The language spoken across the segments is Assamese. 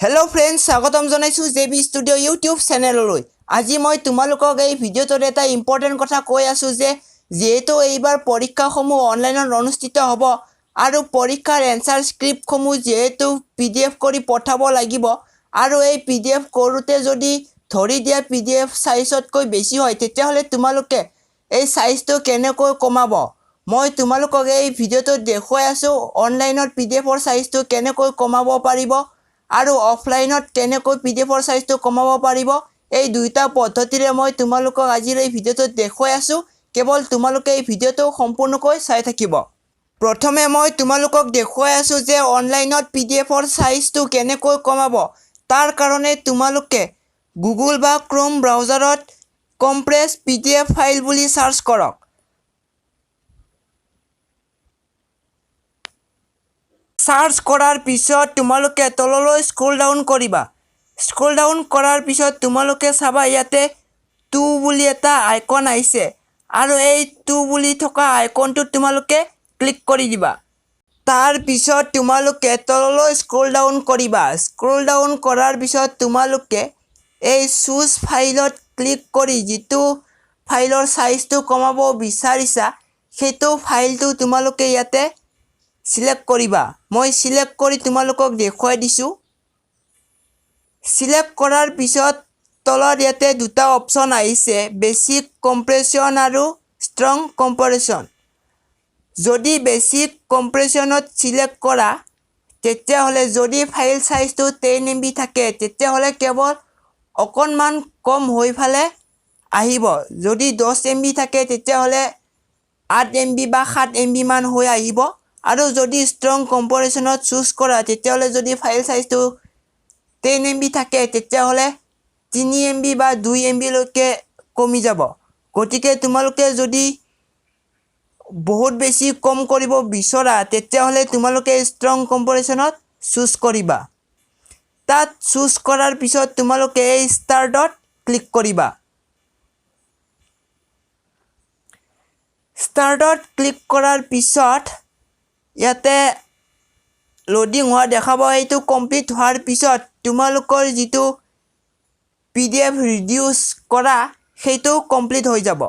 Hello friends, স্বাগতম জনাইছো জেবি ষ্টুডিও ইউটিউব চেনেললৈ। আজি মই তোমালোকক এই ভিডিওটোত এটা ইম্পৰ্টেন্ট কথা কৈ আছো যে যেহেতু এইবাৰ পৰীক্ষাসমূহ অনলাইনত অনুষ্ঠিত হ'ব আৰু পৰীক্ষাৰ এনসাৰ স্ক্ৰিপ্টসমূহ যেহেতু PDF কৰি পঠাব লাগিব আৰু এই PDF কৰোতে যদি ধৰি দিয়া PDF সাইজতকৈ বেছি হয় তেতিয়াহলে তোমালোকে এই সাইজটো কেনেকৈ কমাব মই তোমালোকক এই ভিডিওটোত দেখুৱাই আছো অনলাইনত PDFৰ সাইজটো কেনেকৈ কমাব পাৰিব আৰু অফলাইনত কেনেকৈ PDFৰ সাইজটো কমাব পাৰিব এই দুইটা পদ্ধতিৰে মই তোমালোকক আজিৰ এই ভিডিওটোত দেখুৱাই আছো কেৱল তোমালোকে এই ভিডিওটো সম্পূৰ্ণকৈ চাই থাকিব প্ৰথমে মই তোমালোকক দেখুৱাই আছো যে অনলাইনত PDFৰ সাইজটো কেনেকৈ কমাব তাৰ কাৰণে তোমালোকে Google বা Chrome ব্ৰাউজাৰত compress PDF ফাইল বুলি সাৰ্চ কৰক সার্চ করার পিছত তোমালোকে তললৈ স্ক্রল ডাউন করিবা স্ক্রল ডাউন করার পিছত তোমালোকে চাবা ইয়াতে 2 বুলি এটা আইকন আইছে আৰু এই 2 বুলি থকা আইকনটো তোমালোকে ক্লিক কৰি দিবা তাৰ পিছত তোমালোকে তললৈ স্ক্ৰল ডাউন কৰিবা স্ক্ৰল ডাউন কৰাৰ পিছত তোমালোকে এই চুজ ফাইলত ক্লিক কৰি যেটো ফাইলৰ সাইজটো কমাব বিচাৰিছা সেইটো ফাইলটো তোমালোকে ইয়াতে সিলেক্ট কৰিবা মই সিলেক্ট কৰি তোমালোকক দেখুৱাই দিছো সিলেক্ট কৰাৰ পিছত তলত ইয়াতে দুটা অপচন আহিছে বেসিক কম্প্ৰেছন আৰু ষ্ট্ৰং কম্প্ৰেছন যদি বেসিক কম্প্ৰেছনত সিলেক্ট কৰা তেতিয়া হলে যদি ফাইল সাইজটো 10 MB থাকে তেতিয়া হলে কেৱল অকনমান কম হৈ ফালে আহিব যদি 10 MB থাকে তেতিয়া হলে 8 MB বা 7 MB মান হৈ আহিব আৰু যদি ষ্ট্ৰং কম্পাৰিছনত চুজ কৰা তেতিয়া হলে যদি ফাইল সাইজটো 10 MB থাকে তেতিয়া হলে 3 MB বা 2 MB লৈকে কমি যাব গতিকে তোমালোকে যদি বহুত বেছি কম কৰিব বিচৰা তেতিয়া হলে তোমালোকে ষ্ট্ৰং কম্পাৰিছনত চুজ কৰিবা তাত চুজ কৰাৰ পিছত তোমালোকে এই স্টাৰ্টত ক্লিক কৰিবা স্টাৰ্টত ক্লিক কৰাৰ পিছত ইয়াতে লোডিং হোৱা দেখাব এইটো কমপ্লিট হোৱাৰ পিছত তোমালোকৰ যেটো PDF ৰিডিউস কৰা সেইটো কমপ্লিট হৈ যাব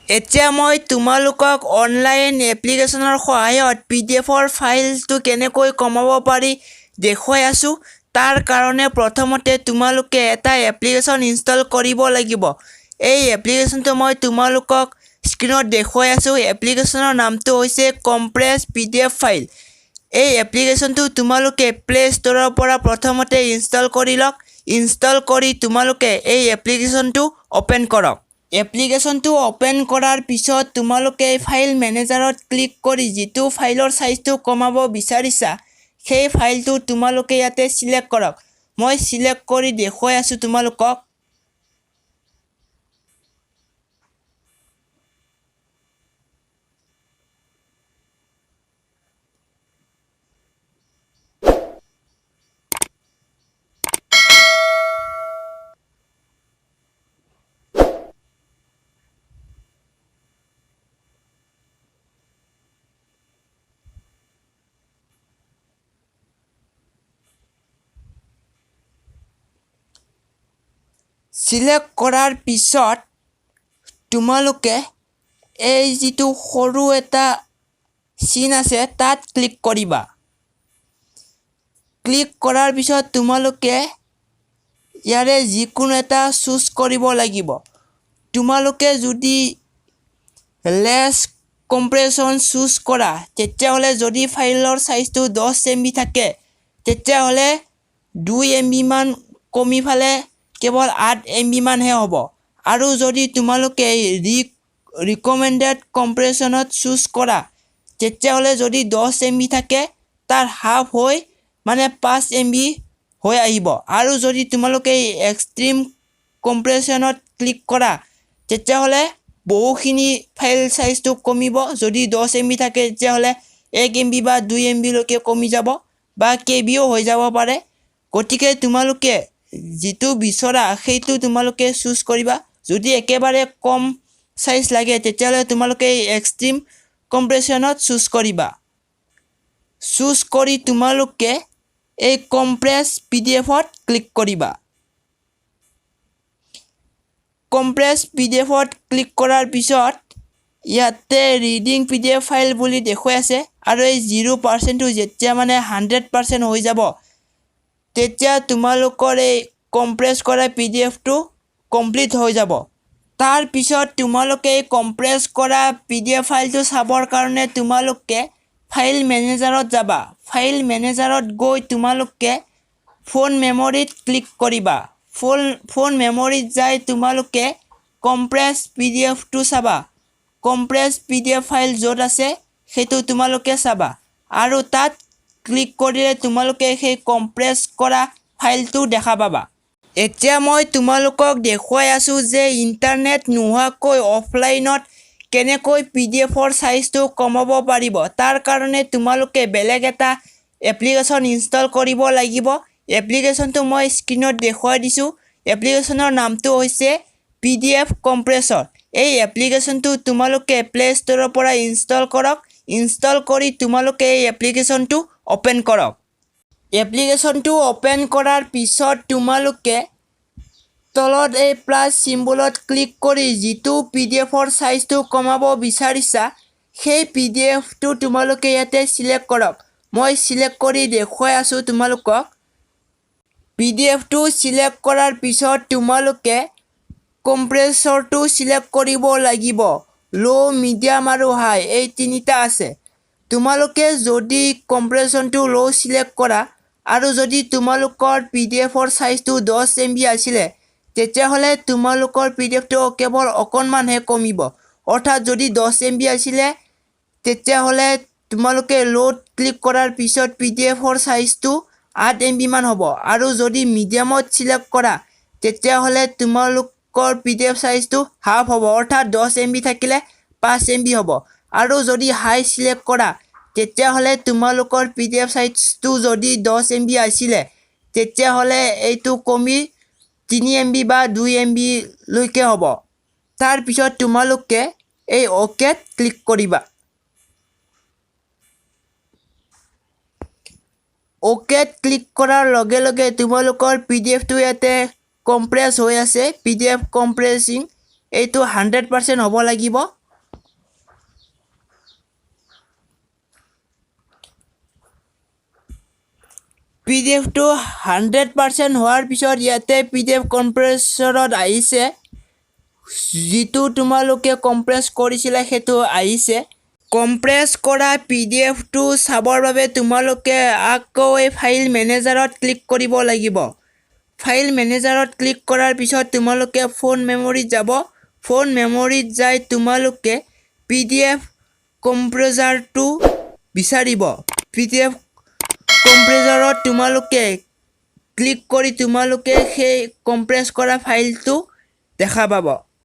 এতিয়া মই তোমালোকক অনলাইন এপ্লিকেশনৰ সহায়ত PDFৰ ফাইলটো কেনেকৈ কমাব পাৰি দেখুৱাই আছো তাৰ কাৰণে প্ৰথমতে তোমালোকে এটা এপ্লিকেশন ইনষ্টল কৰিব লাগিব এই এপ্লিকেশনটো মই তোমালোকক স্ক্ৰিনত দেখুৱাই আছো এপ্লিকেশনৰ নামটো হৈছে compress PDF ফাইল এই এপ্লিকেশনটো তোমালোকে প্লে ষ্টৰৰ পৰা প্ৰথমতে ইনষ্টল কৰি লওক ইনষ্টল কৰি তোমালোকে এই এপ্লিকেশনটো ওপেন কৰক এপ্লিকেশনটো ওপেন কৰাৰ পিছত তোমালোকে ফাইল মেনেজাৰত ক্লিক কৰি যেটো ফাইলৰ সাইজটো কমাব বিচাৰিছা সেই ফাইলটো তোমালোকে ইয়াতে সিলেক্ট কৰক মই সিলেক্ট কৰি দেখুৱাই আছো তোমালোকক সিলেক্ট কৰাৰ পিছত তোমালোকে এই যেটো সৰু এটা চিন আছে তাত ক্লিক কৰিবা ক্লিক কৰাৰ পিছত তোমালোকে ইয়াৰে যিকোনো এটা চুজ কৰিব লাগিব তোমালোকে যদি লেস কম্প্ৰেছন চুজ কৰা তেতিয়া হলে যদি ফাইলৰ সাইজটো 10 MB থাকে তেতিয়া হলে 2 MB মান কমি ফালে কেৱল 8 MB মান হে হ'ব আৰু যদি তোমালোকে ৰিকমেন্ডেড কম্প্ৰেছনত চুজ কৰা তেতিয়া হলে যদি 10 MB থাকে তাৰ হাফ হৈ মানে 5 MB হৈ আহিব আৰু যদি তোমালোকে এক্সট্ৰিম কম্প্ৰেছনত ক্লিক কৰা তেতিয়া হলে বহুখিনি ফাইল সাইজটো কমিব যদি 10 MB থাকে তেতিয়া হলে 1 MB বা 2 MB লৈকে কমি যাব বা কেবিও হৈ যাব পাৰে গতিকে তোমালোকে যেটো বিচৰা সেইটো তোমালোকে চুজ কৰিবা যদি একেবাৰে কম সাইজ লাগে তেতিয়া হলে তোমালোকে এক্সট্ৰিম কম্প্ৰেছনত চুজ কৰিবা চুজ কৰি তোমালোকে এই কম্প্ৰেছ পিডিএফত ক্লিক কৰিবা কম্প্ৰেছ পিডিএফত ক্লিক কৰাৰ পিছত ইয়াতে ৰিডিং পিডিএফ ফাইল বুলি দেখুৱাই আছে আৰু এই 0% যেতিয়া মানে 100% হৈ যাব তেতিয়া তোমালোকৰ এই কম্প্ৰেছ কৰা পিডিএফটো কমপ্লিট হৈ যাব তাৰ পিছত তোমালোকে এই কম্প্ৰেছ কৰা পিডিএফ ফাইলটো চাবৰ কাৰণে তোমালোকে ফাইল মেনেজাৰত যাবা ফাইল মেনেজাৰত গৈ তোমালোকে ফোন মেমৰিত ক্লিক কৰিবা ফোন মেমৰিত যাই তোমালোকে কম্প্ৰেছ পিডিএফটো চাবা কম্প্ৰেছ পিডিএফ ফাইল য'ত আছে সেইটো তোমালোকে চাবা আৰু তাত ক্লিক কৰিলে তোমালোকে সেই কম্প্ৰেছ কৰা ফাইলটো দেখা পাবা এতিয়া মই তোমালোকক দেখুৱাই আছো যে ইন্টাৰনেট নোহোৱাকৈ অফলাইনত কেনেকৈ পিডিএফৰ সাইজটো কমাব পাৰিব তাৰ কাৰণে তোমালোকে বেলেগ এটা এপ্লিকেশন ইনষ্টল কৰিব লাগিব এপ্লিকেশনটো মই স্ক্ৰীনত দেখুৱাই দিছো এপ্লিকেশনৰ নামটো হৈছে পিডিএফ কম্প্ৰেছৰ এই এপ্লিকেশনটো তোমালোকে প্লে ষ্টৰৰ পৰা ইনষ্টল কৰক ইনষ্টল কৰি তোমালোকে এই এপ্লিকেশনটো ওপেন কৰক এপ্লিকেশনটো ওপেন কৰাৰ পিছত তোমালোকে তলত এই প্লাস সিম্বলত ক্লিক কৰি জিতু পিডিএফৰ সাইজটো কমাব বিচাৰিছা সেই পিডিএফটো তোমালোকে ইয়াতে সিলেক্ট কৰক মই সিলেক্ট কৰি দেখুৱাই আছো তোমালোকক পিডিএফটো সিলেক্ট কৰাৰ পিছত তোমালোকে কম্প্ৰেছৰটো সিলেক্ট কৰিব লাগিব লো মিডিয়াম আৰু হাই এই তিনিটা আছে তোমালোকে যদি কম্প্ৰেছনটো লো সিলেক্ট কৰা আৰু যদি তোমালোকৰ পিডিএফৰ সাইজটো 10 MB আছিল তেতিয়া হলে তোমালোকৰ পিডিএফটো কেৱল অকনমানহে কমিব অৰ্থাৎ যদি 10 MB আছিল তেতিয়া হলে তোমালোকে লোড ক্লিক কৰাৰ পিছত পিডিএফৰ সাইজটো 8 MB মান হ'ব আৰু যদি মিডিয়ামত সিলেক্ট কৰা তেতিয়া হলে তোমালোকৰ পিডিএফ সাইজটো হাফ হ'ব অৰ্থাৎ 10 MB থাকিলে 5 MB হ'ব আৰু যদি হাই সিলেক্ট কৰা তেতিয়া হলে তোমালোকৰ পিডিএফ সাইজটো যদি 10 MB আছিল তেতিয়া হলে এইটো কমি 3 MB বা 2 MB লৈকে হ'ব তাৰ পিছত তোমালোকে এই ওকেত ক্লিক কৰিবা ওকেত ক্লিক কৰাৰ লগে লগে তোমালোকৰ পিডিএফটো ইয়াতে কম্প্ৰেছ হৈ আছে পিডিএফ কম্প্ৰেছিং এইটো 100% হ'ব লাগিব পিডিএফটো 100% হোৱাৰ পিছত ইয়াতে পিডিএফ কম্প্ৰেছৰত আহিছে জিতু তোমালোকে কম্প্ৰেছ কৰিছিলা হেতু আহিছে কম্প্ৰেছ কৰা পিডিএফটো চাবৰ বাবে তোমালোকে আকৌ এই ফাইল মেনেজাৰত ক্লিক কৰিব লাগিব ফাইল মেনেজাৰত ক্লিক কৰাৰ পিছত তোমালোকে ফোন মেমৰিত যাব ফোন মেমৰিত যাই তোমালোকে পিডিএফ কম্প্ৰেছৰটো বিচাৰিব পিডিএফ কম্প্ৰেছৰত তোমালোকে ক্লিক কৰি তোমালোকে সেই কম্প্ৰেছ কৰা ফাইলটো দেখা পাব